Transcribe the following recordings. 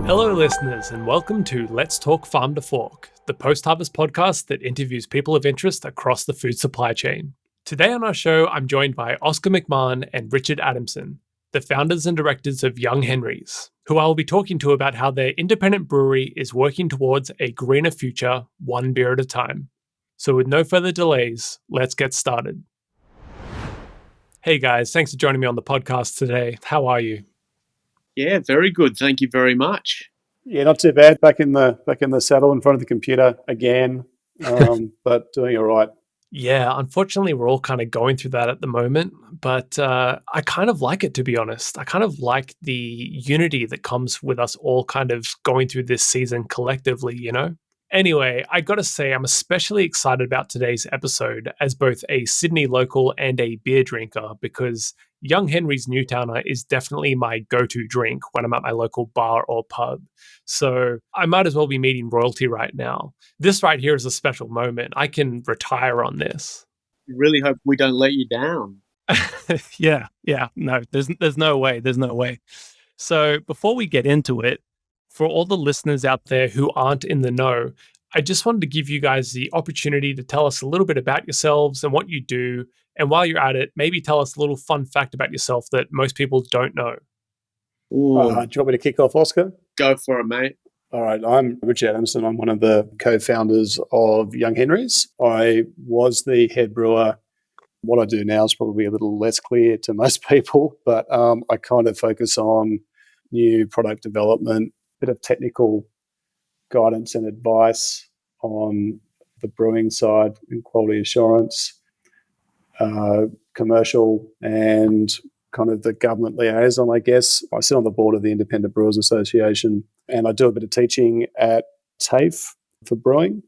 Hello, listeners, and welcome to Let's Talk Farm to Fork, the PostHarvest podcast that interviews people of interest across the food supply chain. Today on our show, I'm joined by Oscar McMahon and Richard Adamson, the founders and directors of Young Henry's, who I will be talking to about how their independent brewery is working towards a greener future, one beer at a time. So with no further delays, let's get started. Hey guys, thanks for joining me on the podcast today. How are you? Yeah, very good. Thank you very much. Yeah, not too bad. Back in the saddle in front of the computer again, but doing all right. Yeah, unfortunately, we're all kind of going through that at the moment, but I kind of like it, to be honest. I kind of like the unity that comes with us all kind of going through this season collectively, you know? Anyway, I gotta say, I'm especially excited about today's episode as both a Sydney local and a beer drinker because Young Henry's Newtowner is definitely my go-to drink when I'm at my local bar or pub. So I might as well be meeting royalty right now. This right here is a special moment. I can retire on this. Really hope we don't let you down. Yeah. No, there's no way. There's no way. So before we get into it, for all the listeners out there who aren't in the know, I just wanted to give you guys the opportunity to tell us a little bit about yourselves and what you do. And while you're at it, maybe tell us a little fun fact about yourself that most people don't know. Do you want me to kick off, Oscar? Go for it, mate. All right, I'm Richard Adamson. I'm one of the co-founders of Young Henry's. I was the head brewer. What I do now is probably a little less clear to most people, but I kind of focus on new product development, bit of technical guidance and advice on the brewing side and quality assurance, commercial and kind of the government liaison, I guess. I sit on the board of the Independent Brewers Association and I do a bit of teaching at TAFE for brewing.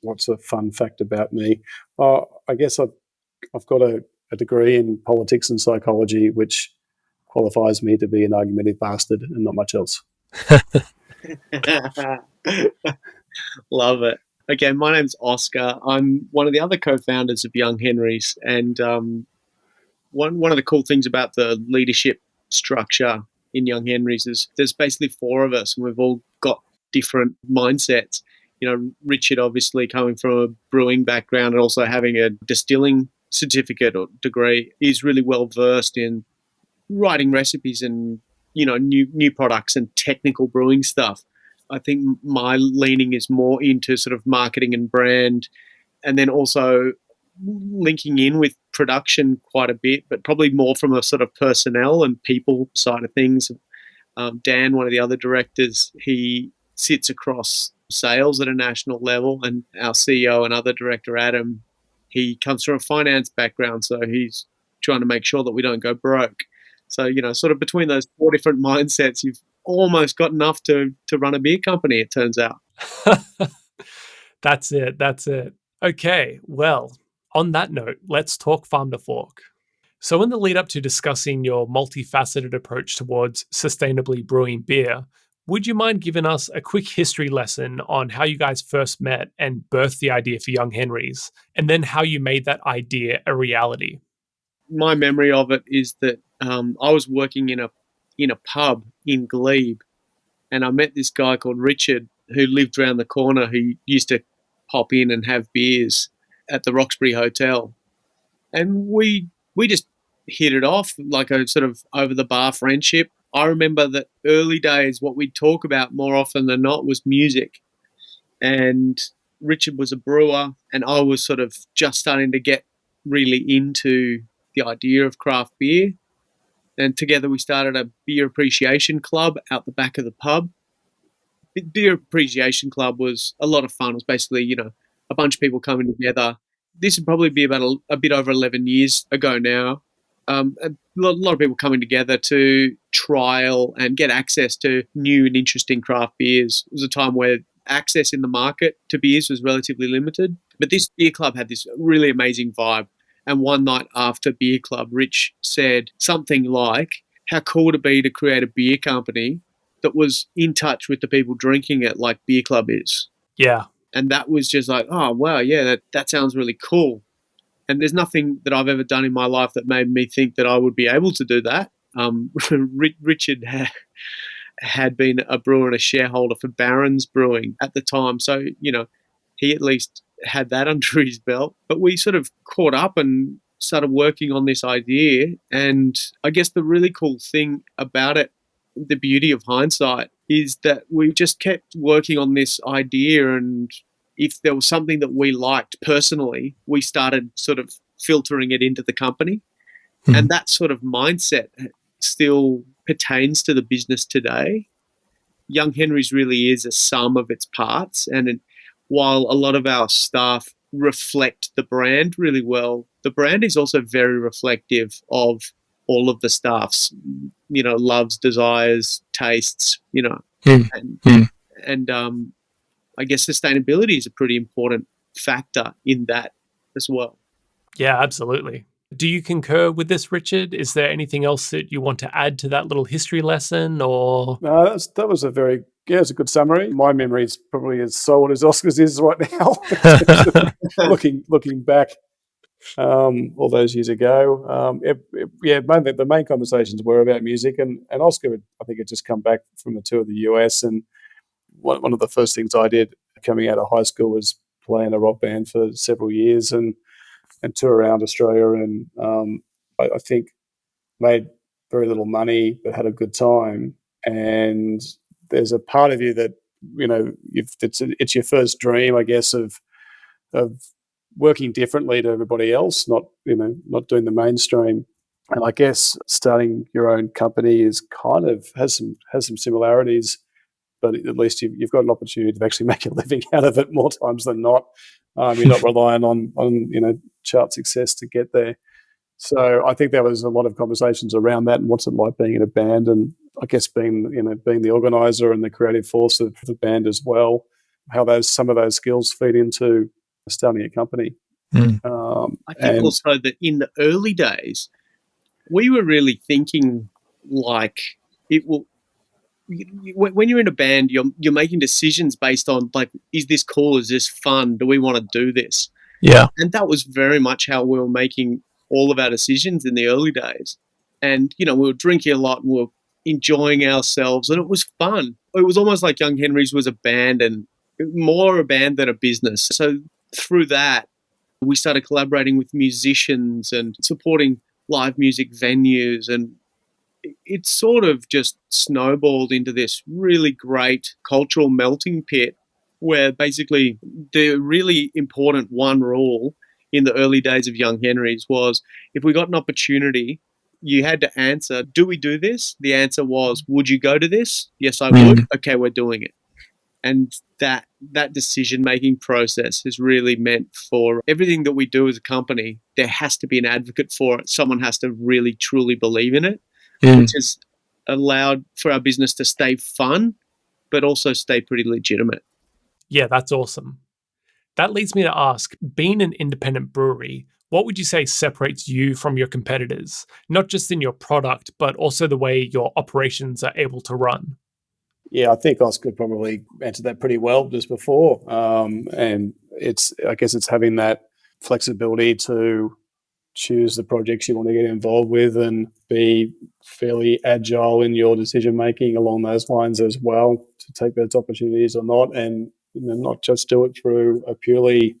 What's a fun fact about me? I guess I've got a degree in politics and psychology, which qualifies me to be an argumentative bastard and not much else. Love it. Okay, my name's Oscar. I'm one of the other co-founders of Young Henry's, and one of the cool things about the leadership structure in Young Henry's is there's basically four of us, and we've all got different mindsets. You know, Richard obviously coming from a brewing background and also having a distilling certificate or degree, is really well versed in writing recipes and new products and technical brewing stuff. I think my leaning is more into sort of marketing and brand, and then also linking in with production quite a bit, but probably more from a sort of personnel and people side of things. Dan, one of the other directors, he sits across sales at a national level, and our CEO and other director, Adam, he comes from a finance background, so he's trying to make sure that we don't go broke. So, sort of between those four different mindsets, you've almost got enough to run a beer company, it turns out. That's it. Okay, well, on that note, let's talk farm to fork. So in the lead up to discussing your multifaceted approach towards sustainably brewing beer, would you mind giving us a quick history lesson on how you guys first met and birthed the idea for Young Henry's, and then how you made that idea a reality? My memory of it is that I was working in a pub in Glebe, and I met this guy called Richard who lived around the corner, who used to pop in and have beers at the Roxbury Hotel, and we just hit it off like a sort of over the bar friendship. I remember that early days, what we'd talk about more often than not was music, and Richard was a brewer, and I was sort of just starting to get really into the idea of craft beer. And together we started a beer appreciation club out the back of the pub. Beer appreciation club was a lot of fun. It was basically, a bunch of people coming together. This would probably be about a bit over 11 years ago now. A lot of people coming together to trial and get access to new and interesting craft beers. It was a time where access in the market to beers was relatively limited. But this beer club had this really amazing vibe. And one night after beer club, Rich said something like, how cool would it be to create a beer company that was in touch with the people drinking it like beer club is? Yeah. And that was just like, oh, wow, yeah, that sounds really cool. And there's nothing that I've ever done in my life that made me think that I would be able to do that. Richard had been a brewer and a shareholder for Barron's Brewing at the time. So, he at least had that under his belt. But we sort of caught up and started working on this idea. And I guess the really cool thing about it, the beauty of hindsight, is that we just kept working on this idea. And if there was something that we liked personally, we started sort of filtering it into the company. And that sort of mindset still pertains to the business today. Young Henry's really is a sum of its parts. And while a lot of our staff reflect the brand really well, the brand is also very reflective of all of the staff's, loves, desires, tastes, and I guess sustainability is a pretty important factor in that as well. Yeah, absolutely. Do you concur with this, Richard? Is there anything else that you want to add to that little history lesson, or? No, that was it's a good summary. My memory is probably as solid as Oscar's is right now. looking back all those years ago. Mainly the main conversations were about music, and Oscar, I think, had just come back from a tour of the US, and one of the first things I did coming out of high school was play in a rock band for several years and tour around Australia, and I think made very little money but had a good time. And there's a part of you that it's your first dream, I guess, of working differently to everybody else, not doing the mainstream. And I guess starting your own company is kind of has some similarities, but at least you've got an opportunity to actually make a living out of it more times than not. You're not relying on chart success to get there. So I think there was a lot of conversations around that and what's it like being in a band, and I guess being the organizer and the creative force of the band as well. How some of those skills feed into starting a company. I think also that in the early days, we were really thinking like it will. When you're in a band, you're making decisions based on like, is this cool? Is this fun? Do we want to do this? Yeah. And that was very much how we were making all of our decisions in the early days. And, we were drinking a lot and we were enjoying ourselves, and it was fun. It was almost like Young Henry's was a band, and more a band than a business. So through that, we started collaborating with musicians and supporting live music venues, and it sort of just snowballed into this really great cultural melting pit where basically the really important one rule in the early days of Young Henry's was, if we got an opportunity, you had to answer, do we do this? The answer was, would you go to this? Yes, I would. Okay, we're doing it. And that decision-making process has really meant for everything that we do as a company, there has to be an advocate for it. Someone has to really, truly believe in it, which has allowed for our business to stay fun, but also stay pretty legitimate. Yeah, that's awesome. That leads me to ask, being an independent brewery, what would you say separates you from your competitors, not just in your product, but also the way your operations are able to run? Yeah, I think Oscar probably answered that pretty well just before. And I guess it's having that flexibility to choose the projects you want to get involved with and be fairly agile in your decision making along those lines as well, to take those opportunities or not, and not just do it through a purely,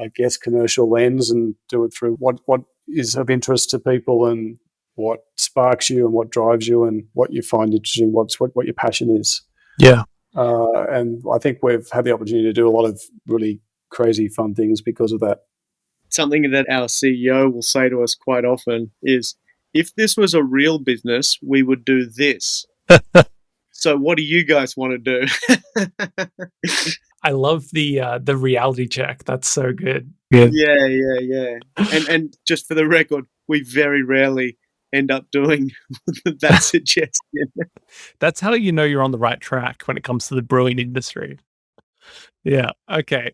I guess, commercial lens, and do it through what is of interest to people and what sparks you and what drives you and what you find interesting, what your passion is. Yeah. And I think we've had the opportunity to do a lot of really crazy fun things because of that. Something that our CEO will say to us quite often is, if this was a real business, we would do this. So what do you guys want to do? I love the reality check. That's so good. Yeah. And just for the record, we very rarely end up doing that suggestion. That's how you know you're on the right track when it comes to the brewing industry. Yeah. Okay.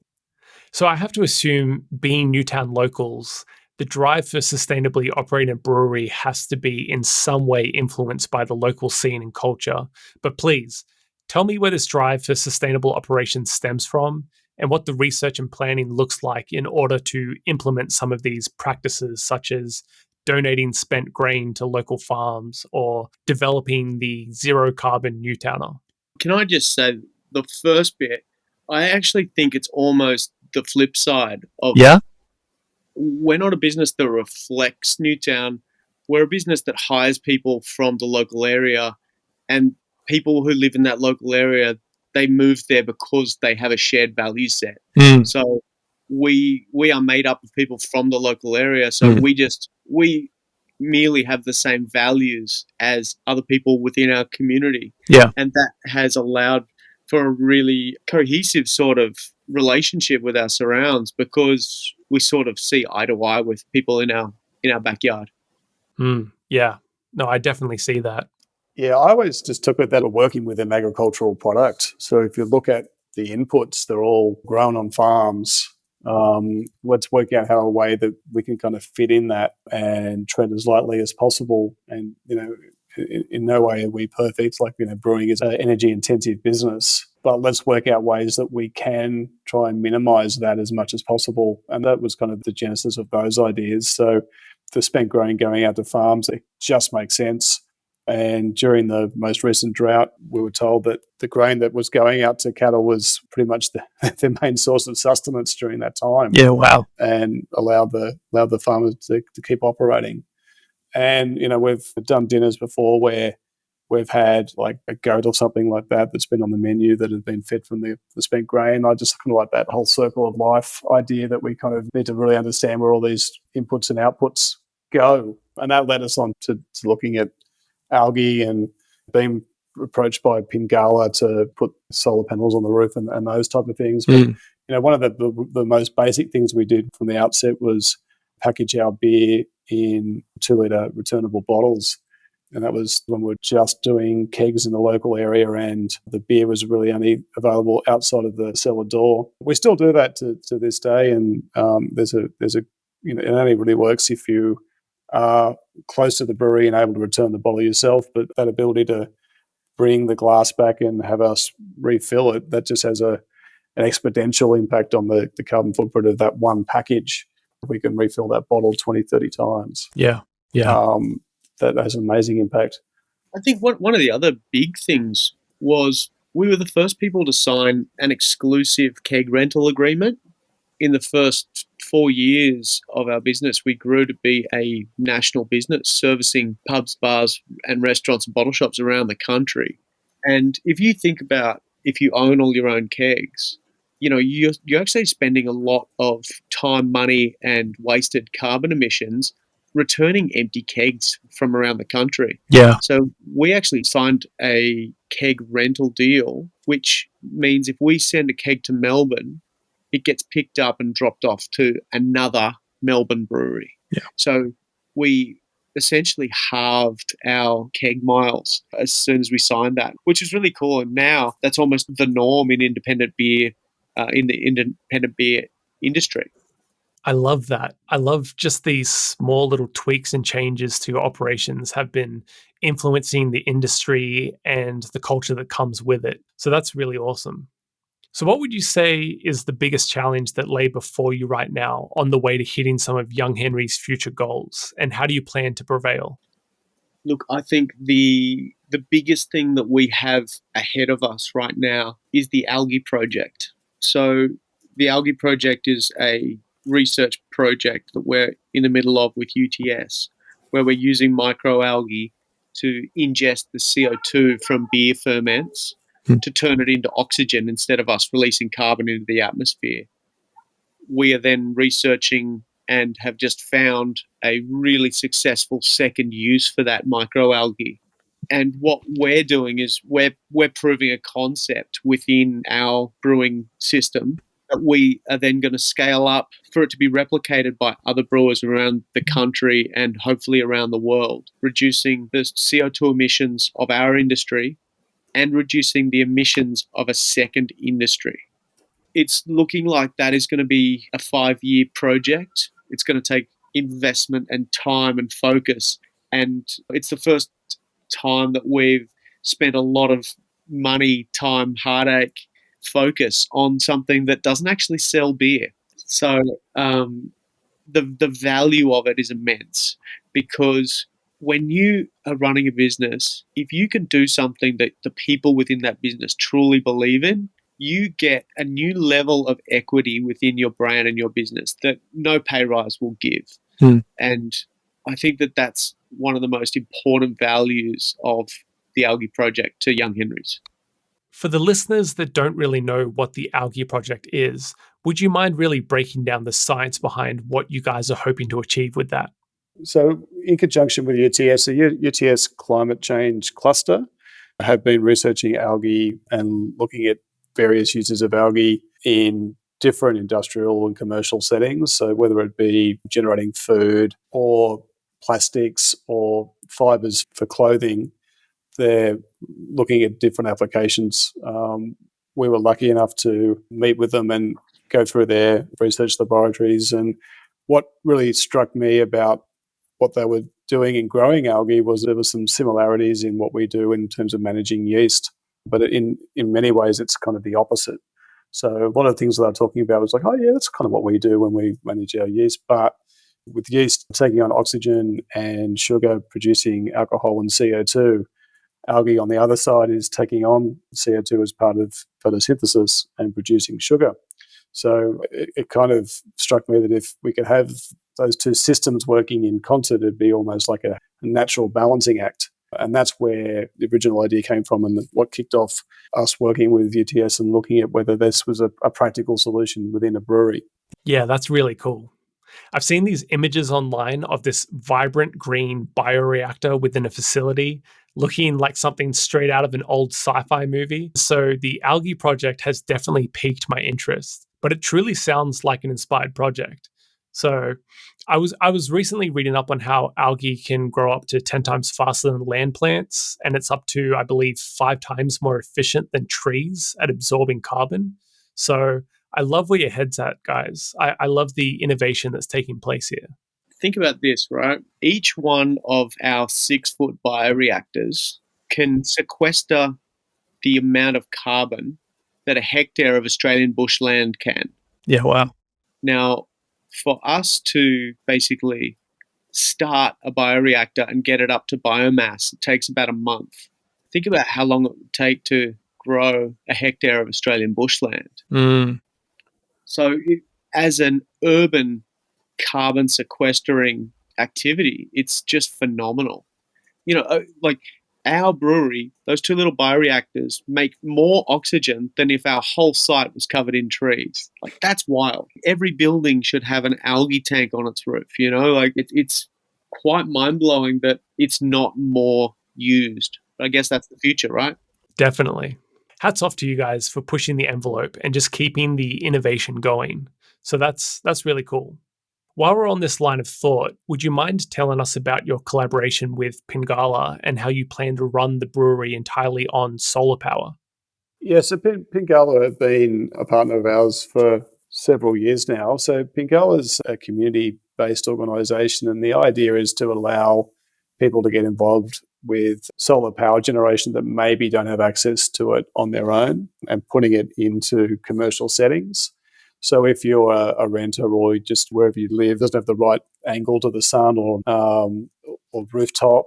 So I have to assume, being Newtown locals, the drive for sustainably operating a brewery has to be in some way influenced by the local scene and culture. But please, tell me where this drive for sustainable operations stems from and what the research and planning looks like in order to implement some of these practices, such as donating spent grain to local farms or developing the zero carbon Newtowner? Can I just say the first bit, I actually think it's almost the flip side of we're not a business that reflects Newtown. We're a business that hires people from the local area, and people who live in that local area, they move there because they have a shared value set. So we are made up of people from the local area. So we merely have the same values as other people within our community. Yeah. And that has allowed for a really cohesive sort of relationship with our surrounds, because we sort of see eye to eye with people in our backyard. Yeah. No, I definitely see that. Yeah, I always just took it that we're working with an agricultural product. So if you look at the inputs, they're all grown on farms. Let's work out how a way that we can kind of fit in that and tread as lightly as possible. And, in no way are we perfect. Like, brewing is an energy intensive business, but let's work out ways that we can try and minimize that as much as possible. And that was kind of the genesis of those ideas. So the spent grain going out to farms, it just makes sense. And during the most recent drought, we were told that the grain that was going out to cattle was pretty much the main source of sustenance during that time. Yeah, wow. And allowed the farmers to keep operating. And, we've done dinners before where we've had like a goat or something like that that's been on the menu that has been fed from the spent grain. I just kind of like that whole circle of life idea that we kind of need to really understand where all these inputs and outputs go. And that led us on to looking at algae and being approached by Pingala to put solar panels on the roof and those type of things. But, one of the most basic things we did from the outset was package our beer in 2-litre returnable bottles. And that was when we were just doing kegs in the local area and the beer was really only available outside of the cellar door. We still do that to this day. And there's a it only really works if you are close to the brewery and able to return the bottle yourself. But that ability to bring the glass back and have us refill it, that just has an exponential impact on the carbon footprint of that one package. We can refill that bottle 20, 30 times. Yeah. That has an amazing impact. I think one of the other big things was we were the first people to sign an exclusive keg rental agreement. In the first 4 years of our business, we grew to be a national business servicing pubs, bars, and restaurants and bottle shops around the country. And if you think about if you own all your own kegs, you're actually spending a lot of time, money, and wasted carbon emissions returning empty kegs from around the country. Yeah. So we actually signed a keg rental deal, which means if we send a keg to Melbourne, it gets picked up and dropped off to another Melbourne brewery. Yeah. So we essentially halved our keg miles as soon as we signed that, which is really cool. And now that's almost the norm in independent beer, in the independent beer industry. I love that. I love just these small little tweaks and changes to operations have been influencing the industry and the culture that comes with it. So that's really awesome. So what would you say is the biggest challenge that lay before you right now on the way to hitting some of Young Henry's future goals? And how do you plan to prevail? Look, I think the biggest thing that we have ahead of us right now is the algae project. So the algae project is a research project that we're in the middle of with UTS, where we're using microalgae to ingest the CO2 from beer ferments to turn it into oxygen instead of us releasing carbon into the atmosphere. We are then researching and have just found a really successful second use for that microalgae. And what we're doing is we're proving a concept within our brewing system that we are then going to scale up for it to be replicated by other brewers around the country and hopefully around the world, reducing the CO2 emissions of our industry and reducing the emissions of a second industry. It's looking like that is going to be a 5-year project. It's going to take investment and time and focus. And it's the first time that we've spent a lot of money, time, heartache, focus on something that doesn't actually sell beer. So the value of it is immense, because when you are running a business, if you can do something that the people within that business truly believe in, you get a new level of equity within your brand and your business that no pay rise will give. And I think that that's one of the most important values of the Algae Project to Young Henrys. For the listeners that don't really know what the Algae Project is, would you mind really breaking down the science behind what you guys are hoping to achieve with that? So, in conjunction with UTS, the UTS Climate Change Cluster have been researching algae and looking at various uses of algae in different industrial and commercial settings. So, whether it be generating food or plastics or fibers for clothing, they're looking at different applications. We were lucky enough to meet with them and go through their research laboratories. And what really struck me about what they were doing in growing algae was there were some similarities in what we do in terms of managing yeast, but in many ways it's kind of the opposite. So one of the things that I'm talking about was like, oh yeah, that's kind of what we do when we manage our yeast, but with yeast taking on oxygen and sugar producing alcohol and CO2, algae on the other side is taking on CO2 as part of photosynthesis and producing sugar. So it kind of struck me that if we could have those two systems working in concert, it'd be almost like a natural balancing act. And that's where the original idea came from, and what kicked off us working with UTS and looking at whether this was a practical solution within a brewery. Yeah, that's really cool. I've seen these images online of this vibrant green bioreactor within a facility, looking like something straight out of an old sci-fi movie. So the Algae Project has definitely piqued my interest, but it truly sounds like an inspired project. So I was recently reading up on how algae can grow up to 10 times faster than land plants, and it's up to, I believe, 5 times more efficient than trees at absorbing carbon. So I love where your head's at, guys. I love the innovation that's taking place here. Think about this, right? Each one of our 6-foot bioreactors can sequester the amount of carbon that a hectare of Australian bushland can. Yeah, wow. Now, for us to basically start a bioreactor and get it up to biomass, it takes about a month. Think about how long it would take to grow a hectare of Australian bushland. So as an urban carbon sequestering activity, it's just phenomenal. You know, like our brewery, those 2 little bioreactors make more oxygen than if our whole site was covered in trees. Like, that's wild. Every building should have an algae tank on its roof, you know? Like, it's quite mind-blowing that it's not more used. But I guess that's the future, right? Definitely. Hats off to you guys for pushing the envelope and just keeping the innovation going. So that's really cool. While we're on this line of thought, would you mind telling us about your collaboration with Pingala and how you plan to run the brewery entirely on solar power? Yeah, so Pingala have been a partner of ours for several years now. So Pingala is a community-based organisation, and the idea is to allow people to get involved with solar power generation that maybe don't have access to it on their own and putting it into commercial settings. So if you're a renter or just wherever you live doesn't have the right angle to the sun or rooftop,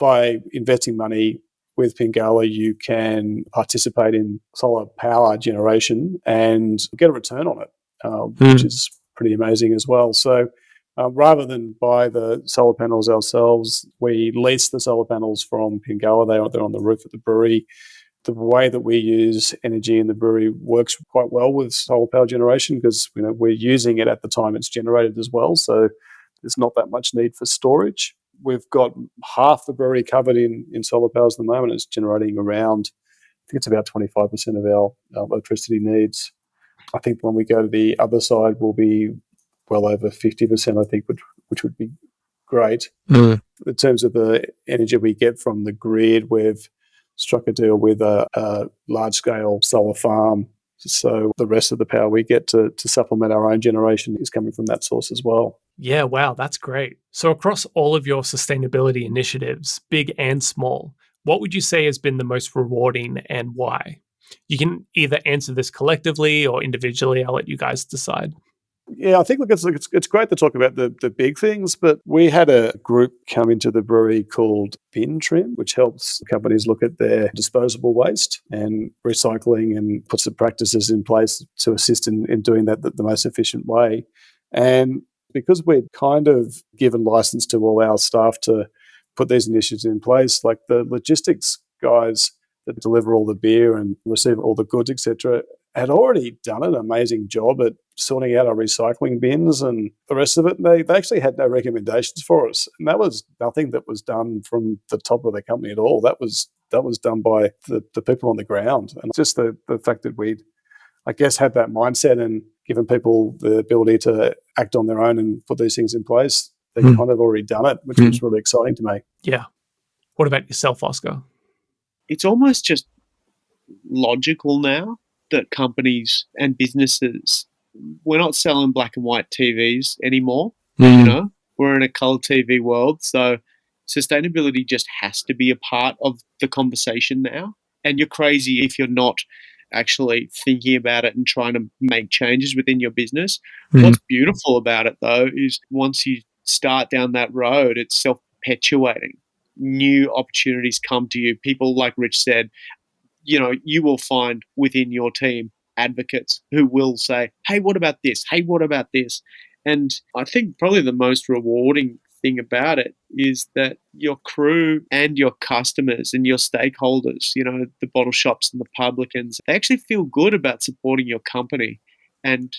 by investing money with Pingala, you can participate in solar power generation and get a return on it, which is pretty amazing as well. So rather than buy the solar panels ourselves, we lease the solar panels from Pingala. They're on the roof of the brewery. The way that we use energy in the brewery works quite well with solar power generation because we're using it at the time it's generated as well. So there's not that much need for storage. We've got half the brewery covered in solar powers at the moment. It's generating around, I think it's about 25% of our electricity needs. I think when we go to the other side, we'll be well over 50%, I think, which would be great. In terms of the energy we get from the grid, we've struck a deal with a large-scale solar farm. So the rest of the power we get to supplement our own generation is coming from that source as well. Yeah, wow, that's great. So across all of your sustainability initiatives, big and small, what would you say has been the most rewarding and why? You can either answer this collectively or individually. I'll let you guys decide. Yeah, I think look, it's great to talk about the big things, but we had a group come into the brewery called Bin Trim, which helps companies look at their disposable waste and recycling and puts the practices in place to assist in doing that the most efficient way. And because we'd kind of given license to all our staff to put these initiatives in place, like the logistics guys that deliver all the beer and receive all the goods, etc., had already done an amazing job at sorting out our recycling bins and the rest of it. They actually had no recommendations for us. And that was nothing that was done from the top of the company at all. That was done by the people on the ground. And just the fact that we'd, I guess, had that mindset and given people the ability to act on their own and put these things in place, they'd kind of already done it, which was really exciting to me. Yeah. What about yourself, Oscar? It's almost just logical now that companies and businesses, we're not selling black and white TVs anymore. You know, we're in a color TV world. So sustainability just has to be a part of the conversation now. And you're crazy if you're not actually thinking about it and trying to make changes within your business. What's beautiful about it, though, is once you start down that road, it's self-perpetuating. New opportunities come to you. People, like Rich said, you know, you will find within your team advocates who will say, hey, what about this? Hey, what about this? And I think probably the most rewarding thing about it is that your crew and your customers and your stakeholders, you know, the bottle shops and the publicans, they actually feel good about supporting your company. And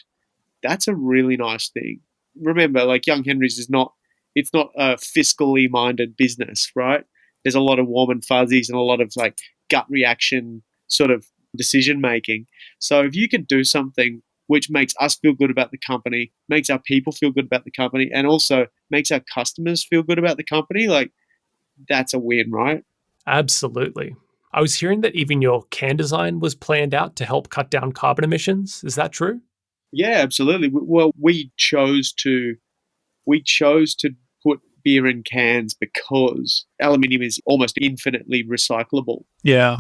that's a really nice thing. Remember, like Young Henry's it's not a fiscally minded business, right? There's a lot of warm and fuzzies and a lot of like gut reaction sort of decision making. So if you can do something which makes us feel good about the company, makes our people feel good about the company, and also makes our customers feel good about the company, like that's a win, right? Absolutely. I was hearing that even your can design was planned out to help cut down carbon emissions. Is that true? Yeah, absolutely. Well, we chose to put beer in cans because aluminium is almost infinitely recyclable. Yeah.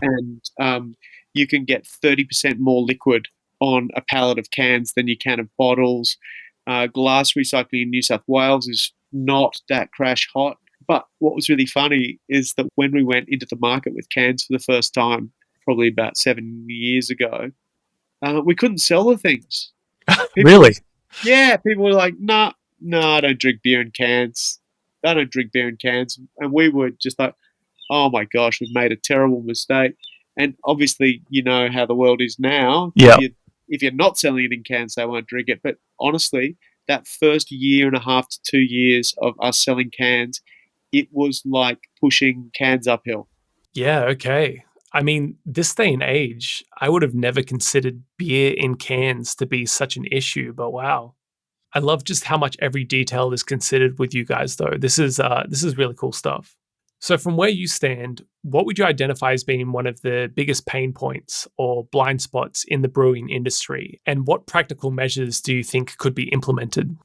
And you can get 30% more liquid on a pallet of cans than you can of bottles. Glass recycling in New South Wales is not that crash hot. But what was really funny is that when we went into the market with cans for the first time, probably about 7 years ago, we couldn't sell the things. Really? People were like, no, I don't drink beer in cans. I don't drink beer in cans. And we were just like, oh my gosh, we've made a terrible mistake. And obviously, you know how the world is now. Yeah. If you're not selling it in cans, they won't drink it. But honestly, that first year and a half to 2 years of us selling cans, it was like pushing cans uphill. Yeah, okay. I mean, this day and age, I would have never considered beer in cans to be such an issue, but wow. I love just how much every detail is considered with you guys though. This is really cool stuff. So from where you stand, what would you identify as being one of the biggest pain points or blind spots in the brewing industry? And what practical measures do you think could be implemented?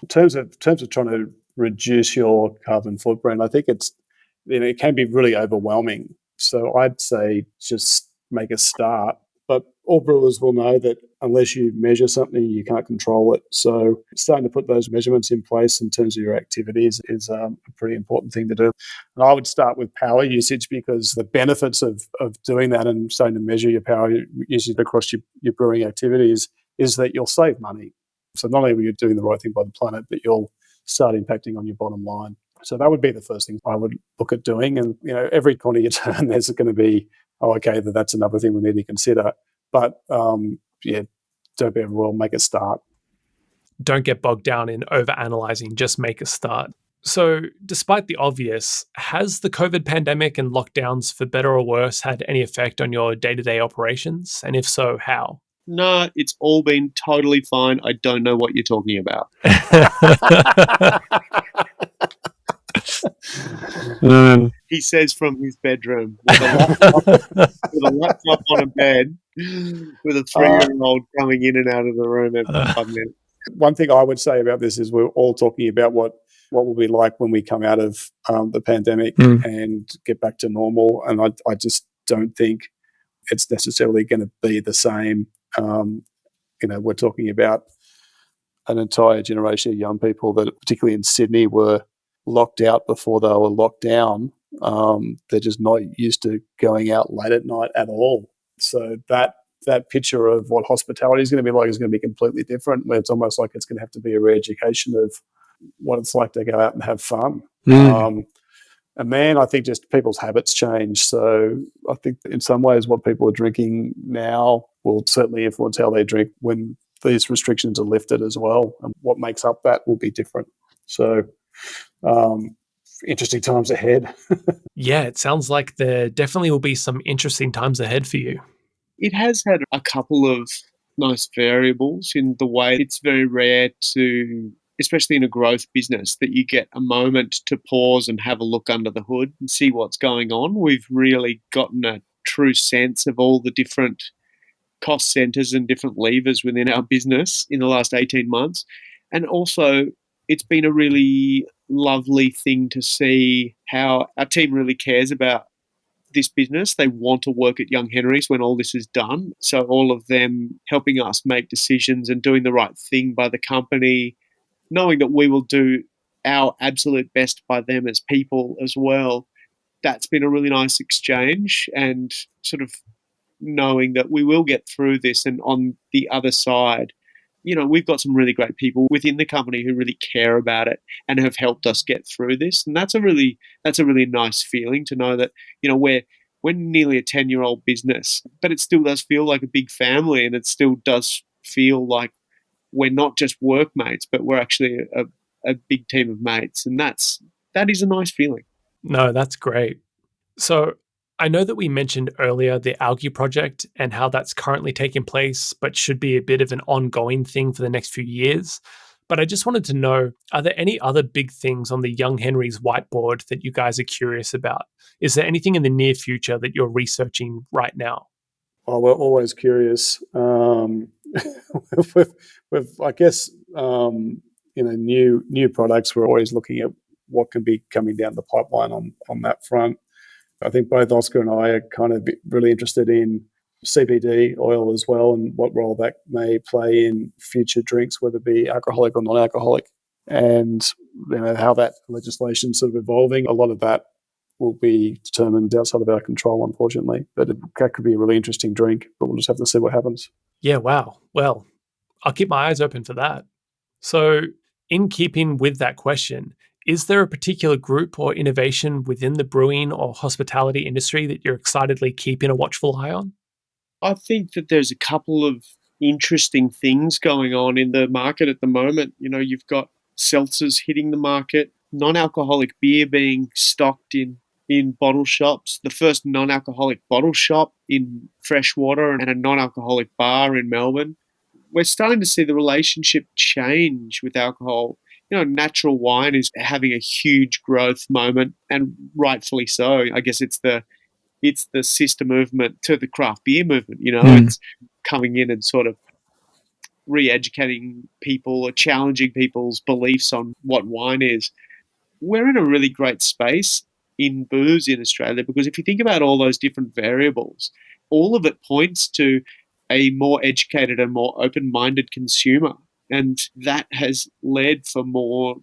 In terms of trying to reduce your carbon footprint, I think it can be really overwhelming. So I'd say just make a start. But all brewers will know that unless you measure something, you can't control it. So starting to put those measurements in place in terms of your activities is a pretty important thing to do. And I would start with power usage because the benefits of doing that and starting to measure your power usage across your brewing activities is that you'll save money. So not only are you doing the right thing by the planet, but you'll start impacting on your bottom line. So that would be the first thing I would look at doing. And, you know, every corner you turn, there's going to be, oh, okay, that's another thing we need to consider. But, don't be overwhelmed, make a start. Don't get bogged down in overanalyzing, just make a start. So, despite the obvious, has the COVID pandemic and lockdowns, for better or worse, had any effect on your day-to-day operations? And if so, how? No, it's all been totally fine. I don't know what you're talking about. He says from his bedroom with a laptop on a bed with a 3-year-old coming in and out of the room every 5 minutes. One thing I would say about this is we're all talking about what will be like when we come out of the pandemic and get back to normal. And I just don't think it's necessarily going to be the same. We're talking about an entire generation of young people that, particularly in Sydney, were locked out before they were locked down. They're just not used to going out late at night at all. So that picture of what hospitality is going to be like is going to be completely different, where it's almost like it's going to have to be a re-education of what it's like to go out and have fun. And man, I think just people's habits change. So I think in some ways what people are drinking now will certainly influence how they drink when these restrictions are lifted as well. And what makes up that will be different. So interesting times ahead. Yeah, it sounds like there definitely will be some interesting times ahead for you. It has had a couple of nice variables in the way it's very rare to, especially in a growth business, that you get a moment to pause and have a look under the hood and see what's going on. We've really gotten a true sense of all the different cost centers and different levers within our business in the last 18 months. And also, it's been a really lovely thing to see how our team really cares about this business. They want to work at Young Henry's when all this is done. So all of them helping us make decisions and doing the right thing by the company, knowing that we will do our absolute best by them as people as well. That's been a really nice exchange, and sort of knowing that we will get through this, and on the other side, we've got some really great people within the company who really care about it and have helped us get through this. And that's a really nice feeling to know that, we're nearly a 10-year-old business, but it still does feel like a big family, and it still does feel like we're not just workmates, but we're actually a big team of mates. And that is a nice feeling. No, that's great. So I know that we mentioned earlier the algae project and how that's currently taking place, but should be a bit of an ongoing thing for the next few years. But I just wanted to know, are there any other big things on the Young Henry's whiteboard that you guys are curious about? Is there anything in the near future that you're researching right now? Oh, we're always curious. With I guess, new products, we're always looking at what can be coming down the pipeline on that front. I think both Oscar and I are kind of really interested in CBD oil as well, and what role that may play in future drinks, whether it be alcoholic or non-alcoholic, and how that legislation sort of evolving. A lot of that will be determined outside of our control, unfortunately. But that could be a really interesting drink, but we'll just have to see what happens. Yeah, wow. Well, I'll keep my eyes open for that. So, in keeping with that question, is there a particular group or innovation within the brewing or hospitality industry that you're excitedly keeping a watchful eye on? I think that there's a couple of interesting things going on in the market at the moment. You've got seltzers hitting the market, non-alcoholic beer being stocked in bottle shops, the first non-alcoholic bottle shop in freshwater, and a non-alcoholic bar in Melbourne. We're starting to see the relationship change with alcohol. Natural wine is having a huge growth moment, and rightfully so. I guess it's the sister movement to the craft beer movement. It's coming in and sort of re-educating people or challenging people's beliefs on what wine is. We're in a really great space in booze in Australia, because if you think about all those different variables, all of it points to a more educated and more open-minded consumer. And that has led for more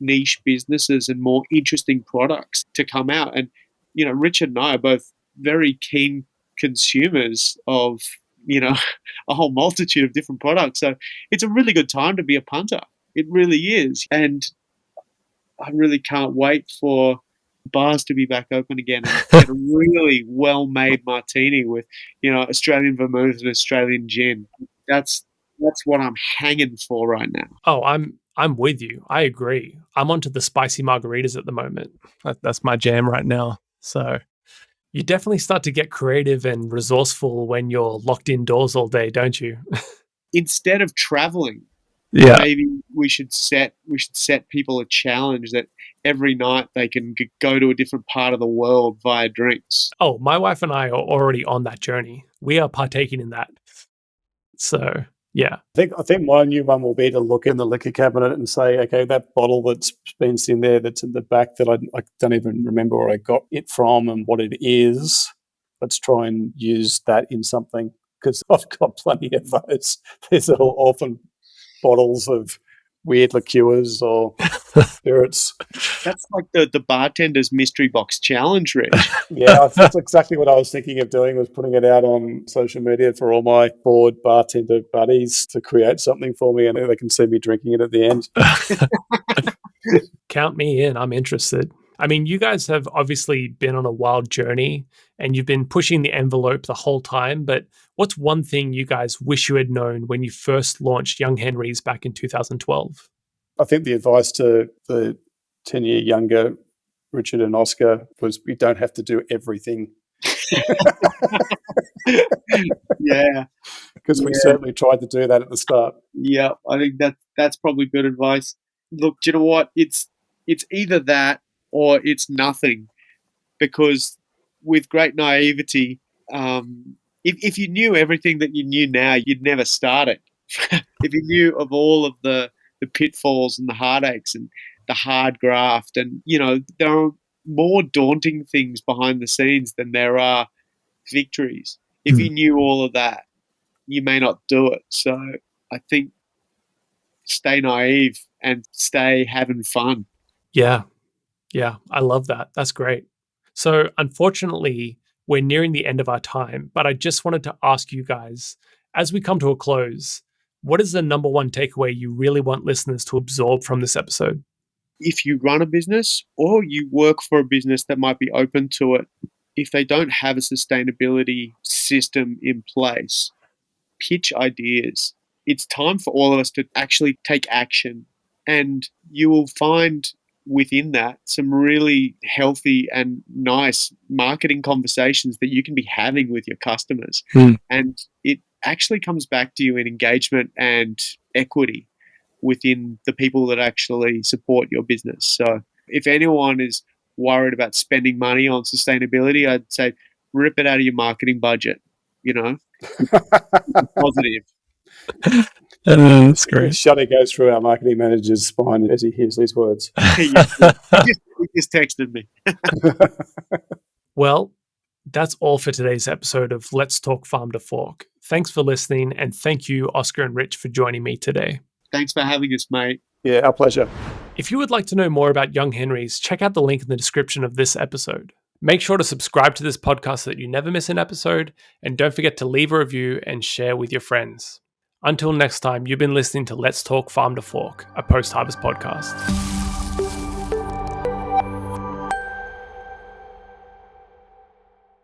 niche businesses and more interesting products to come out. And, Richard and I are both very keen consumers of, a whole multitude of different products. So it's a really good time to be a punter. It really is. And I really can't wait for bars to be back open again and get a really well-made martini with, Australian vermouth and Australian gin. That's what I'm hanging for right now. Oh, I'm with you. I agree. I'm onto the spicy margaritas at the moment. That's my jam right now. So you definitely start to get creative and resourceful when you're locked indoors all day, don't you? Instead of traveling, Yeah. maybe we should set people a challenge that every night they can go to a different part of the world via drinks. Oh, my wife and I are already on that journey. We are partaking in that. So, yeah. I think my new one will be to look in the liquor cabinet and say, okay, that bottle that's been in there, that's in the back, that I don't even remember where I got it from and what it is. Let's try and use that in something, because I've got plenty of those. There's little orphan bottles of weird liqueurs or spirits. That's like the bartender's mystery box challenge, Rich. Yeah, that's exactly what I was thinking of doing, was putting it out on social media for all my bored bartender buddies to create something for me, and they can see me drinking it at the end. Count me in. I'm interested. I mean, you guys have obviously been on a wild journey and you've been pushing the envelope the whole time, but what's one thing you guys wish you had known when you first launched Young Henry's back in 2012? I think the advice to the 10-year younger Richard and Oscar was, we don't have to do everything. Yeah. Because we certainly tried to do that at the start. Yeah, I think that's probably good advice. Look, do you know what? It's either that or it's nothing. Because with great naivety, if you knew everything that you knew now, you'd never start it. If you knew of all of the pitfalls and the heartaches and the hard graft, and there are more daunting things behind the scenes than there are victories. If you knew all of that, you may not do it. So I think stay naive and stay having fun. Yeah. Yeah. I love that. That's great. So unfortunately, we're nearing the end of our time, but I just wanted to ask you guys, as we come to a close, what is the number one takeaway you really want listeners to absorb from this episode? If you run a business or you work for a business that might be open to it, if they don't have a sustainability system in place, pitch ideas. It's time for all of us to actually take action, and you will find within that some really healthy and nice marketing conversations that you can be having with your customers. And it actually comes back to you in engagement and equity within the people that actually support your business. So if anyone is worried about spending money on sustainability, I'd say rip it out of your marketing budget, positive. That's great. Shudder goes through our marketing manager's spine as he hears these words. He just texted me. Well, that's all for today's episode of Let's Talk Farm to Fork. Thanks for listening, and thank you, Oscar and Rich, for joining me today. Thanks for having us, mate. Yeah, our pleasure. If you would like to know more about Young Henry's, check out the link in the description of this episode. Make sure to subscribe to this podcast so that you never miss an episode, and don't forget to leave a review and share with your friends. Until next time, you've been listening to Let's Talk Farm to Fork, a post-harvest podcast.